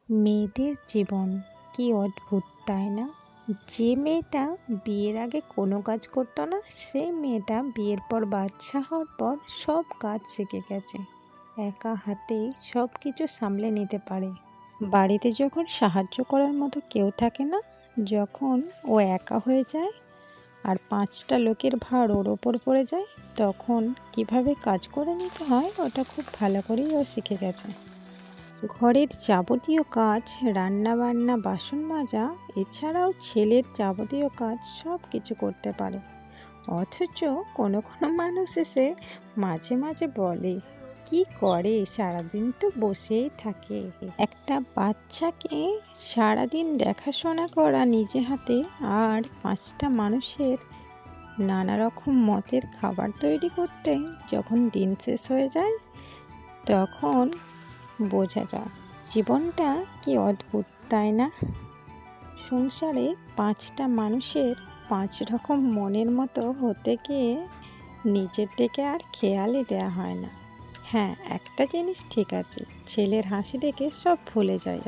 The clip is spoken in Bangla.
মেয়েদের জীবন কি অদ্ভুত, তাই না? যে মেয়েটা বিয়ের আগে কোনো কাজ করতো না, সেই মেয়েটা বিয়ের পর বাচ্চা হওয়ার পর সব কাজ শিখে গেছে। একা হাতেই সব কিছু সামলে নিতে পারে। বাড়িতে যখন সাহায্য করার মতো কেউ থাকে না, যখন ও একা হয়ে যায় আর 5টা লোকের ভার ওর ওপর পড়ে যায়, তখন কিভাবে কাজ করে নিতে হয় ওটা খুব ভালো করেই ও শিখে গেছে। ঘরের যাবতীয় কাজ, রান্নাবান্না, বাসন মাজা, এছাড়াও ছেলের যাবতীয় কাজ সব কিছু করতে পারে। অথচ কোনো কোনো মানুষ এসে মাঝে মাঝে বলে, কি করে সারাদিন তো বসেই থাকে। একটা বাচ্চাকে সারাদিন দেখাশোনা করা নিজে হাতে, আর 5টা মানুষের নানা রকম মতের খাবার তৈরি করতে যখন দিন শেষ হয়ে যায়, তখন বোঝা যায় জীবনটা কি অদ্ভুত, তাই না? সংসারে 5টা মানুষের 5 রকম মনের মতো হতে গিয়ে নিজের দিকে আর খেয়ালই দেওয়া হয় না। হ্যাঁ, একটা জিনিস ঠিক আছে, ছেলের হাসি দেখে সব ভুলে যায়।